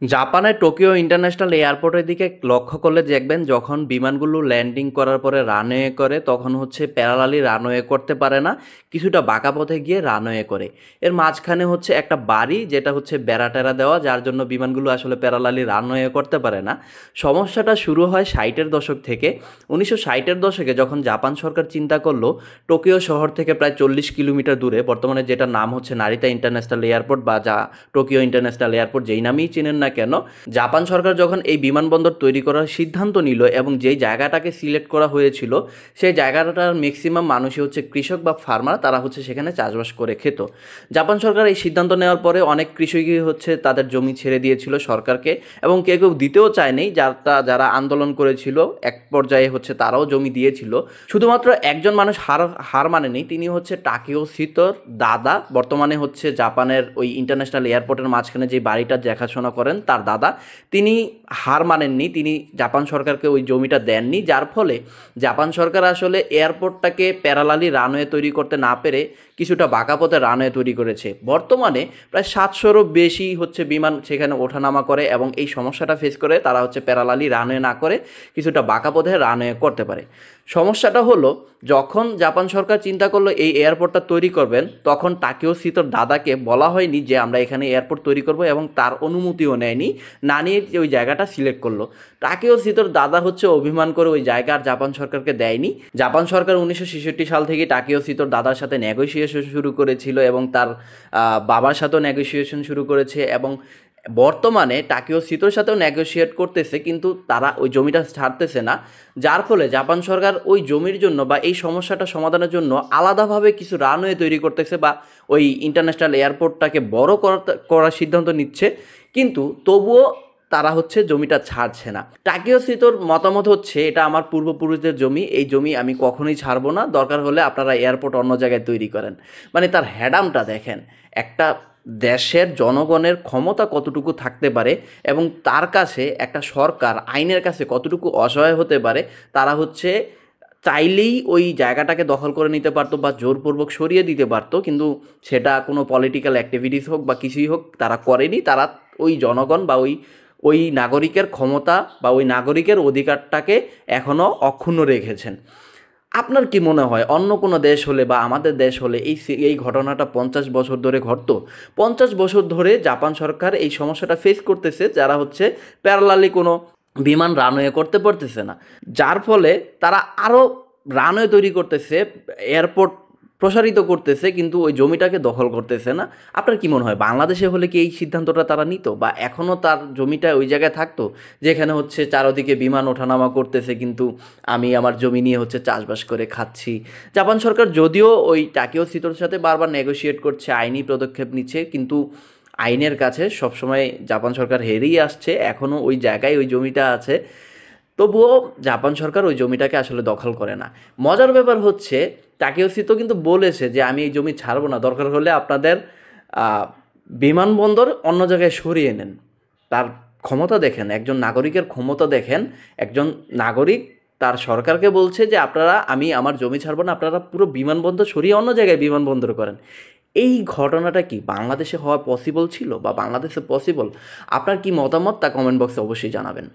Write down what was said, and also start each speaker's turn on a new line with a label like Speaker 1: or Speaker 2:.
Speaker 1: জাপানের Tokyo international এয়ারপোর্টের দিকে লক্ষ্য করলে দেখবেন যখন বিমানগুলো ল্যান্ডিং করার পরে রানওয়ে করে তখন হচ্ছে প্যারালালি রানওয়ে করতে পারে না, কিছুটা বাঁকা পথে গিয়ে রানওয়ে করে। এর মাঝখানে হচ্ছে একটা বাড়ি যেটা হচ্ছে বেড়া টেরা দেওয়া, যার জন্য বিমানগুলো আসলে প্যারালালি রানওয়ে করতে পারে না। সমস্যাটা শুরু হয় 60-এর দশক থেকে। 1960-এর দশকে যখন জাপান সরকার চিন্তা করলো টোকিও শহর থেকে প্রায় 40 কিলোমিটার দূরে, বর্তমানে যেটা নাম হচ্ছে নারিতা ইন্টারন্যাশনাল এয়ারপোর্ট বা যা টোকিও ইন্টারন্যাশনাল এয়ারপোর্ট যেই নামেই চেনেন না কেন, জাপান সরকার যখন এই বিমানবন্দর তৈরি করার সিদ্ধান্ত নিল এবং যেই জায়গাটাকে সিলেক্ট করা হয়েছিল সেই জায়গাটার ম্যাক্সিমাম মানুষই হচ্ছে কৃষক বা ফার্মার, তারা হচ্ছে সেখানে চাষবাস করে খেত। জাপান সরকার এই সিদ্ধান্ত নেওয়ার পরে অনেক কৃষকই হচ্ছে তাদের জমি ছেড়ে দিয়েছিল সরকারকে, এবং কেউ কেউ দিতেও চায়নি। যারা আন্দোলন করেছিল এক পর্যায়ে হচ্ছে তারাও জমি দিয়েছিল। শুধুমাত্র একজন মানুষ হার মানেনি, তিনি হচ্ছে টাকিও সিতোর দাদা, বর্তমানে হচ্ছে জাপানের ওই ইন্টারন্যাশনাল এয়ারপোর্টের মাঝখানে যে বাড়িটা দেখাশোনা করেন তার দাদা। তিনি হার মানেননি, তিনি জাপান সরকারকে ওই জমিটা দেননি, যার ফলে জাপান সরকার আসলে এয়ারপোর্টটাকে প্যারালালি রানওয়ে তৈরি করতে না পেরে কিছুটা বাঁকা পথে রানওয়ে তৈরি করেছে। বর্তমানে প্রায় 700-রও বেশি হচ্ছে বিমান সেখানে ওঠানামা করে এবং এই সমস্যাটা ফেস করে তারা হচ্ছে প্যারালালি রানওয়ে না করে কিছুটা বাঁকা পথে রানওয়ে করতে পারে। সমস্যাটা হলো যখন জাপান সরকার চিন্তা করলো এই এয়ারপোর্টটা তৈরি করবেন, তখন টাকিও সিতোর দাদাকে বলা হয়নি যে আমরা এখানে এয়ারপোর্ট তৈরি করব, এবং তার অনুমতিও নেয়নি, না নিয়ে ওই জায়গাটা সিলেক্ট করলো। টাকিও সিতোর দাদা হচ্ছে অভিমান করে ওই জায়গা আর জাপান সরকারকে দেয়নি। জাপান সরকার 1966 সাল থেকে টাকিও সিতোর দাদার সাথে নেগোসিয়েশন শুরু করেছিল এবং তার বাবার সাথেও নেগোসিয়েশন শুরু করেছে, এবং বর্তমানে টাকিও সিতোর সাথেও নেগোশিয়েট করতেছে, কিন্তু তারা ওই জমিটা ছাড়তেছে না। যার ফলে জাপান সরকার ওই জমির জন্য বা এই সমস্যাটা সমাধানের জন্য আলাদাভাবে কিছু রানওয়ে তৈরি করতেছে বা ওই ইন্টারন্যাশনাল এয়ারপোর্টটাকে বড় করার সিদ্ধান্ত নিচ্ছে, কিন্তু তবুও তারা হচ্ছে জমিটা ছাড়ছে না। টাকিও সিতোর মতামত হচ্ছে এটা আমার পূর্বপুরুষদের জমি, এই জমি আমি কখনোই ছাড়বো না, দরকার হলে আপনারা এয়ারপোর্ট অন্য জায়গায় তৈরি করেন। মানে তার হ্যাডামটা দেখেন, একটা দেশের জনগণের ক্ষমতা কতটুকু থাকতে পারে এবং তার কাছে একটা সরকার আইনের কাছে কতটুকু অসহায় হতে পারে। তারা হচ্ছে চাইলেই ওই জায়গাটাকে দখল করে নিতে পারতো বা জোরপূর্বক সরিয়ে দিতে পারতো, কিন্তু সেটা কোনো পলিটিক্যাল অ্যাক্টিভিটিস হোক বা কিছুই হোক তারা করেনি। তারা ওই জনগণ বা ওই ওই নাগরিকের ক্ষমতা বা ওই নাগরিকের অধিকারটাকে এখনও অক্ষুণ্ণ রেখেছেন। আপনার কি মনে হয় অন্য কোনো দেশ হলে বা আমাদের দেশ হলে এই ঘটনাটা 50 বছর ধরে ঘটতো? 50 বছর ধরে জাপান সরকার এই সমস্যাটা ফেস করতেছে, যারা হচ্ছে প্যারালালি কোনো বিমান রানওয়ে করতে পারতেছে না, যার ফলে তারা আরও রানওয়ে তৈরি করতেছে, এয়ারপোর্ট প্রসারিত করতেছে, কিন্তু ওই জমিটাকে দখল করতেছে না। আপনার কি মনে হয় বাংলাদেশে হলে কি এই সিদ্ধান্তটা তারা নিত, বা এখনও তার জমিটা ওই জায়গায় থাকতো যেখানে হচ্ছে চারদিকে বিমান ওঠানামা করতেছে, কিন্তু আমি আমার জমি নিয়ে হচ্ছে চাষবাস করে খাচ্ছি? জাপান সরকার যদিও ওই টাকিও সিতোর সাথে বারবার নেগোশিয়েট করছে, আইনি পদক্ষেপ নিচ্ছে, কিন্তু আইনের কাছে সবসময় জাপান সরকার হেরেই আসছে, এখনও ওই জায়গায় ওই জমিটা আছে। তবুও জাপান সরকার ওই জমিটাকে আসলে দখল করে না। মজার ব্যাপার হচ্ছে তাকেওসি কিন্তু বলেছে যে আমি এই জমি ছাড়বো না, দরকার হলে আপনাদের বিমানবন্দর অন্য জায়গায় সরিয়ে নেন। তার ক্ষমতা দেখেন, একজন নাগরিকের ক্ষমতা দেখেন। একজন নাগরিক তার সরকারকে বলছে যে আমি আমার জমি ছাড়বো না, আপনারা পুরো বিমানবন্দর সরিয়ে অন্য জায়গায় বিমানবন্দর করেন। এই ঘটনাটা কি বাংলাদেশে হওয়া পসিবল ছিল বা বাংলাদেশে পসিবল? আপনার কি মতামত তা কমেন্ট বক্সে অবশ্যই জানাবেন।